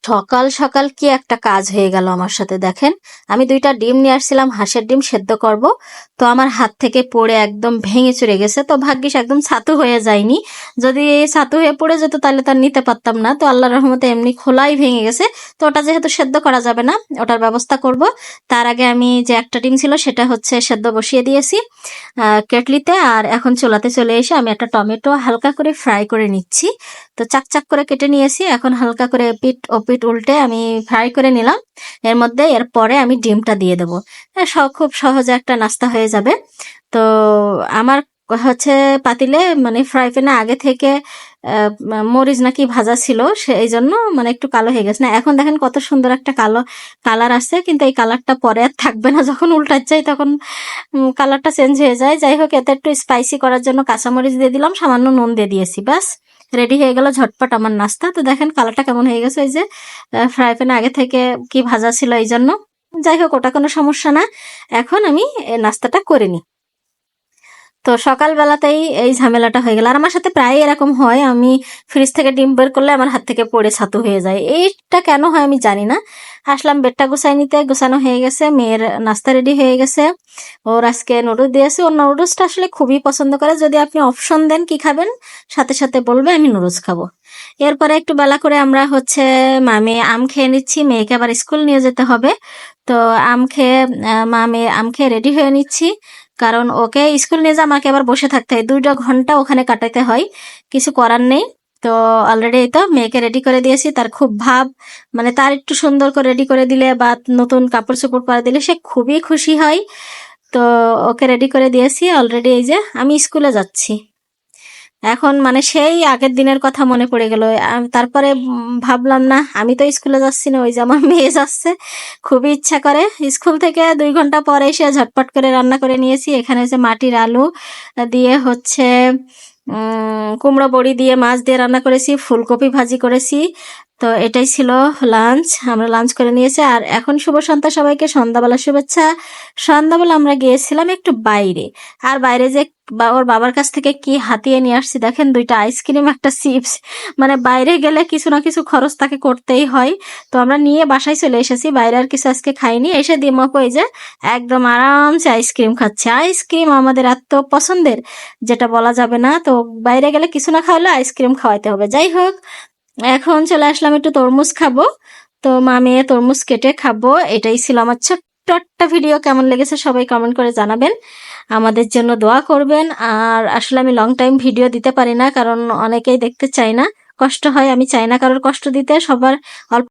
সকাল সকাল কি একটা কাজ হয়ে গেল আমার সাথে দেখেন। আমি 2টা ডিম নিয়ে আসছিলাম, হাঁসের ডিম সেদ্ধ করব। তো আমার হাত থেকে পড়ে একদম ভেঙে চুরে গেছে। তো ভাগ্যিস একদম ছাতু হয়ে যায়নি, যদি ছাতু হয়ে পড়ে যেত তাহলে তো আর নিতে পারতাম না। তো আল্লাহর রহমতে এমনি খোলাই ভেঙে গেছে। তো ওটা যেহেতু সেদ্ধ করা যাবে না, ওটার ব্যবস্থা করব। তার আগে আমি যে একটা ডিম ছিল সেটা হচ্ছে সেদ্ধ বসিয়ে দিয়েছি কেটলিতে। আর এখন চুলাতে চলে এসে আমি একটা টমেটো হালকা করে ফ্রাই করে নিচ্ছি। তো চাকচাক করে কেটে নিয়েছি, এখন হালকা করে পিঠ ও পিঠ উল্টে আমি ফ্রাই করে নিলাম। এরপরে আমি ডিমটা দিয়ে দেবো। খুব সহজে একটা নাস্তা হয়ে যাবে। তো আমার হচ্ছে পাতিলে মানে ফ্রাই প্যানে আগে থেকে মরিচ নাকি ভাজা ছিল, সেই জন্য মানে একটু কালো হয়ে গেছে। না, এখন দেখেন কত সুন্দর একটা কালো কালার আসছে, কিন্তু এই কালারটা পরে আর থাকবে না, যখন উল্টার যাই তখন কালারটা চেঞ্জ হয়ে যায়। যাই হোক, এতে একটু স্পাইসি করার জন্য কাঁচামরিচ দিয়ে দিলাম, সামান্য নুন দিয়ে দিয়েছি, ব্যাস রেডি হয়ে গেল ঝটপট আমার নাস্তা। তো দেখেন কালারটা কেমন হয়ে গেছে, ওই যে ফ্রাই প্যানে আগে থেকে কি ভাজা ছিল এই জন্য। যাই হোক, ওটা কোনো সমস্যা না। এখন আমি নাস্তাটা করে নিই। তো সকালবেলাতেই এই ঝামেলাটা হয়ে গেল। আর আমার সাথে প্রায় এরকম হয়, আমি ফ্রিজ থেকে ডিম বের করলে আমার হাত থেকে পড়ে ছাতু হয়ে যায়। এইটা কেন হয় আমি জানি না। আসলাম বেডটা গুছাই নিতে, গোছানো হয়ে গেছে, মেয়ের নাস্তা রেডি হয়ে গেছে। ওর আজকে নুডলস দিয়েছি। ওর নুডলসটা আসলে খুবই পছন্দ করে। যদি আপনি অপশন দেন কি খাবেন, সাথে সাথে বলবে আমি নুডলস খাবো। এরপরে একটু বেলা করে আমরা হচ্ছে মামি আম খেয়ে নিচ্ছি, মেয়েকে আবার স্কুল নিয়ে যেতে হবে। তো আম খেয়ে মেয়ে আম খেয়ে রেডি হয়ে নিচ্ছি, কারণ ওকে স্কুল নিয়ে যা আমাকে আবার বসে থাকতে হয়, 2টা ঘন্টা ওখানে কাটাতে হয়, কিছু করার নেই। তো অলরেডি তো মেয়েকে রেডি করে দিয়েছি। তার খুব ভাব, মানে তার একটু সুন্দর করে রেডি করে দিলে বা নতুন কাপড় চোপড় পরে দিলে সে খুবই খুশি হয়। তো ওকে রেডি করে দিয়েছি অলরেডি। এই যে আমি স্কুলে যাচ্ছি এখন, মানে সেই আগের দিনের কথা মনে পড়ে গেল। তারপরে ভাবলাম না, আমি তো স্কুলে যাচ্ছি না, ওই যে আমার মেয়ে যাচ্ছে, খুবই ইচ্ছা করে। স্কুল থেকে 2 ঘন্টা পরে এসে ঝটপট করে রান্না করে নিয়েছি। এখানে যে মাটির আলু দিয়ে হচ্ছে কুমড়ো বড়ি দিয়ে মাছ দিয়ে রান্না করেছি, ফুলকপি ভাজি করেছি। তো এটাই ছিল লাঞ্চ, আমরা লাঞ্চ করে নিয়েছি। আর এখন শুভ সন্ধ্যা সবাইকে, সন্ধ্যাবেলা শুভেচ্ছা। সন্ধ্যাবেলা আমরা গিয়েছিলাম একটু বাইরে। আর বাইরে যে ওর বাবার কাছ থেকে কি হাতিয়ে নিয়ে আসছি দেখেন, 2টা আইসক্রিম, একটা চিপস। মানে বাইরে গেলে কিছু না কিছু খরচ তাকে করতেই হয়। তো আমরা নিয়ে বাসায় চলে এসেছি, বাইরে আর কিছু আজকে খাইনি। এসে দিমাকো এই যে একদম আরামসে আইসক্রিম খাচ্ছে। আইসক্রিম আমাদের এত পছন্দের, যেটা বলা যাবে না। তো বাইরে গেলে কিছু না খাওয়ালে আইসক্রিম খাওয়াইতে হবে। যাই হোক, এখন চলে আসলাম একটু তরমুজ খাবো। তো মেয়ে তরমুজ কেটে খাবো। এটাই ছিল আমার ছোট্ট একটা ভিডিও। কেমন লেগেছে সবাই কমেন্ট করে জানাবেন, আমাদের জন্য দোয়া করবেন। আর আসলে আমি লং টাইম ভিডিও দিতে পারি না, কারণ অনেকেই দেখতে চায় না, কষ্ট হয়। আমি চাই না কারোর কষ্ট দিতে, সবার অল্প